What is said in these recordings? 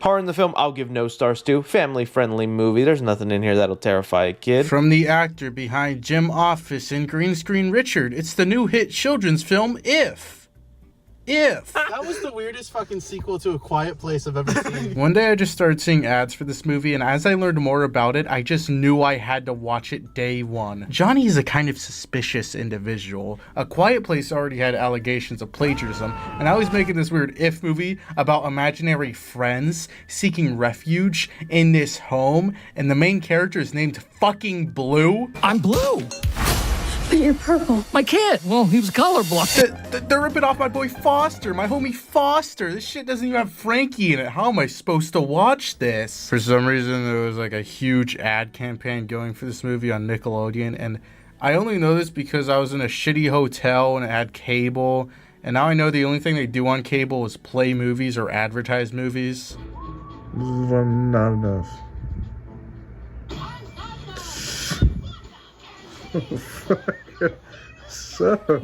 Horror in the film, I'll give no stars to. Family-friendly movie. There's nothing in here that'll terrify a kid. From the actor behind Jim Office and Green Screen Richard, it's the new hit children's film, If. That was the weirdest fucking sequel to A Quiet Place I've ever seen. One day I just started seeing ads for this movie, and as I learned more about it, I just knew I had to watch it day one. Johnny is a kind of suspicious individual. A Quiet Place already had allegations of plagiarism, and now he's making this weird If movie about imaginary friends seeking refuge in this home, and the main character is named fucking Blue. I'm blue. But you're purple. My kid. Well, he was colorblind. They're ripping off my boy Foster, my homie Foster. This shit doesn't even have Frankie in it. How am I supposed to watch this? For some reason, there was like a huge ad campaign going for this movie on Nickelodeon, and I only know this because I was in a shitty hotel and it had cable, and now I know the only thing they do on cable is play movies or advertise movies. Not enough.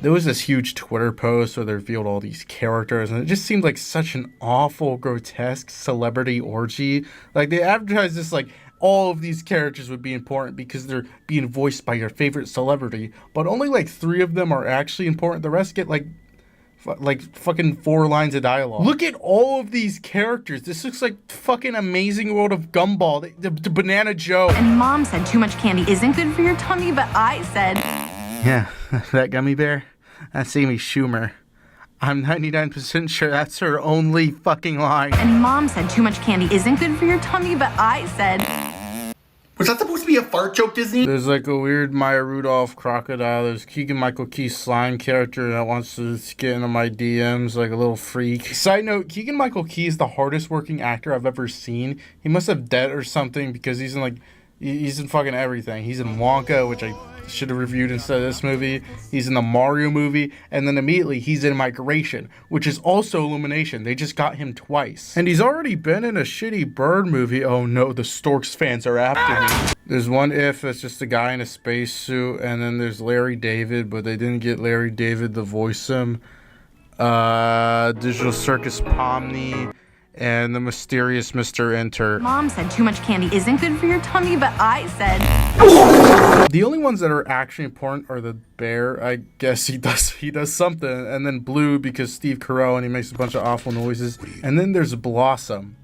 There was this huge Twitter post where they revealed all these characters, and it just seemed like such an awful, grotesque celebrity orgy. Like, they advertised this like all of these characters would be important because they're being voiced by your favorite celebrity, but only like 3 of them are actually important. The rest get like fucking 4 lines of dialogue. Look at all of these characters. This looks like fucking Amazing World of Gumball, the Banana Joe. And Mom said too much candy isn't good for your tummy, but I said... Yeah, that gummy bear, that's Amy Schumer. I'm 99% sure that's her only fucking line. And Mom said too much candy isn't good for your tummy, but I said... Was that supposed to be a fart joke, Disney? There's like a weird Maya Rudolph crocodile. There's Keegan-Michael Key's slime character that wants to get into my DMs like a little freak. Side note, Keegan-Michael Key is the hardest working actor I've ever seen. He must have debt or something because he's in fucking everything. He's in Wonka, which I should have reviewed instead of this movie. He's in the Mario movie, and then immediately he's in Migration, which is also Illumination. They just got him twice. And he's already been in a shitty Bird movie. Oh no, the Storks fans are after me. There's one If that's just a guy in a spacesuit, and then there's Larry David, but they didn't get Larry David to voice him. Digital Circus Pomni, and the mysterious Mr. Enter. Mom said too much candy isn't good for your tummy, but I said... The only ones that are actually important are the bear. I guess he does something. And then Blue because Steve Carell and he makes a bunch of awful noises. And then there's Blossom.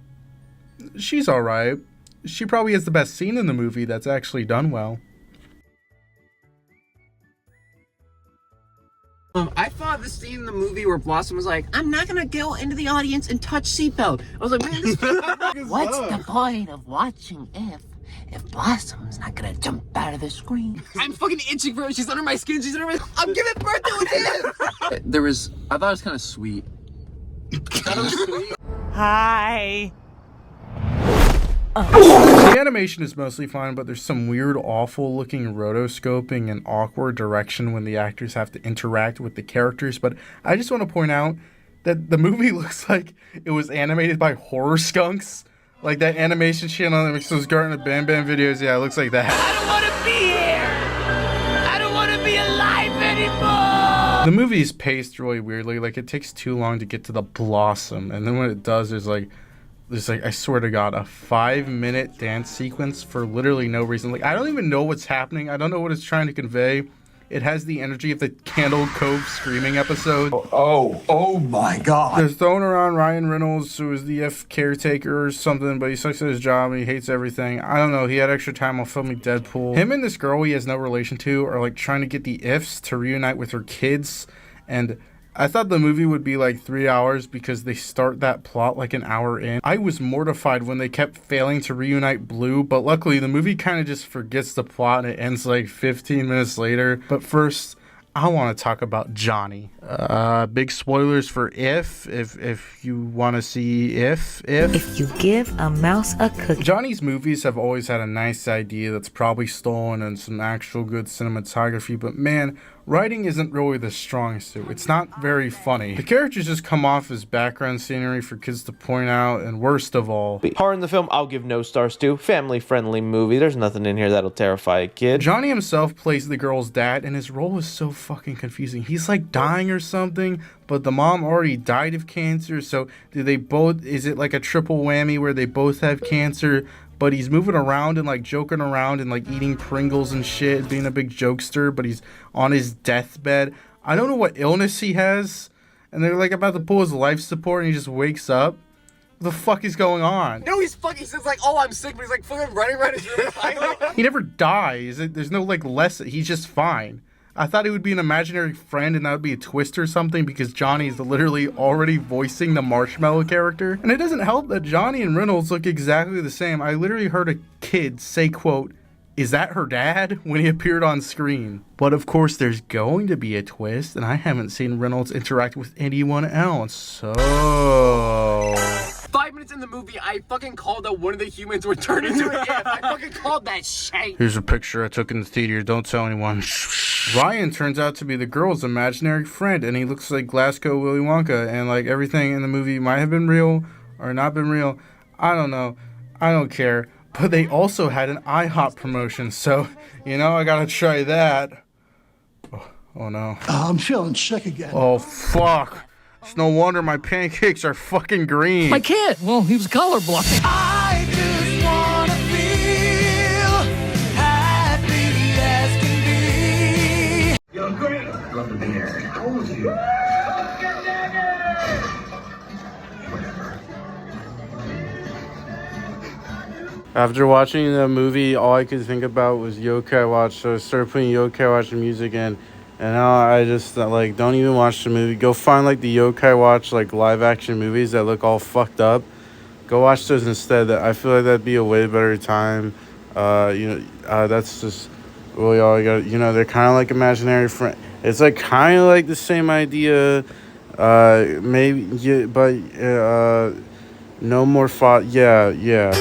She's alright. She probably has the best scene in the movie that's actually done well. I thought the scene in the movie where Blossom was like, I'm not gonna go into the audience and touch seatbelt. I was like, man, this What's the point of watching if Blossom's not gonna jump out of the screen? I'm fucking itching for her. She's under my skin. She's under my... I'm giving birth to a kid! I thought it was kind of sweet. Hi. The animation is mostly fine, but there's some weird, awful looking rotoscoping and awkward direction when the actors have to interact with the characters. But I just want to point out that the movie looks like it was animated by horror skunks. Like that animation channel that makes those Garten of Bam Bam videos. Yeah, it looks like that. I don't want to be here. I don't want to be alive anymore. The movie is paced really weirdly. Like, it takes too long to get to the Blossom. And then when it does, there's like, I swear to God, a 5-minute dance sequence for literally no reason. Like, I don't even know what's happening. I don't know what it's trying to convey. It has the energy of the Candle Cove screaming episode. Oh my God. They're throwing around Ryan Reynolds, who is the If caretaker or something, but he sucks at his job and he hates everything. I don't know. He had extra time while filming Deadpool. Him and this girl he has no relation to are like trying to get the Ifs to reunite with her kids, and I thought the movie would be like 3 hours because they start that plot like an hour in. I was mortified when they kept failing to reunite Blue, but luckily the movie kind of just forgets the plot and it ends like 15 minutes later. But first, I want to talk about Johnny. Big spoilers for if you want to see if you give a mouse a cookie. Johnny's movies have always had a nice idea that's probably stolen and some actual good cinematography, but man, writing isn't really the strong suit. It's not very funny. The characters just come off as background scenery for kids to point out, and worst of all, Horror in the film, I'll give no stars to. Family-friendly movie. There's nothing in here that'll terrify a kid. Johnny himself plays the girl's dad, and his role is so fucking confusing. He's like dying or something, but the mom already died of cancer, so do they both, is it like a triple whammy where they both have cancer, but he's moving around and like joking around and like eating Pringles and shit, being a big jokester, but he's on his deathbed. I don't know what illness he has, and they're like about to pull his life support, and he just wakes up. What the fuck is going on? No, he's fucking. He says like, "Oh, I'm sick," but he's like fucking running around his room. He never dies. There's no like less. He's just fine. I thought he would be an imaginary friend and that would be a twist or something because Johnny is literally already voicing the Marshmallow character. And it doesn't help that Johnny and Reynolds look exactly the same. I literally heard a kid say, quote, "Is that her dad?" when he appeared on screen. But of course there's going to be a twist, and I haven't seen Reynolds interact with anyone else. So 5 minutes in the movie, I fucking called that one of the humans would turn into an imp. I fucking called that shit. here's a picture I took in the theater. Don't tell anyone. Ryan turns out to be the girl's imaginary friend, and he looks like Glasgow Willy Wonka, and like everything in the movie might have been real or not been real. I don't know. I don't care. But they also had an IHOP promotion, so, you know, I gotta try that. Oh no. I'm feeling sick again. Oh, fuck. It's no wonder my pancakes are fucking green. My kid. Well, he was colorblind. I just wanna feel happy as can be. You're great. Love to be here. How old are you? After watching the movie, all I could think about was Yokai Watch, so I started putting Yokai Watch music in, and now I just, like, don't even watch the movie. Go find, like, the Yokai Watch, like, live-action movies that look all fucked up. Go watch those instead. I feel like that'd be a way better time. That's just really all I got. You know, they're kind of like imaginary friends. It's, like, kind of like the same idea, maybe, yeah, but, no more yeah.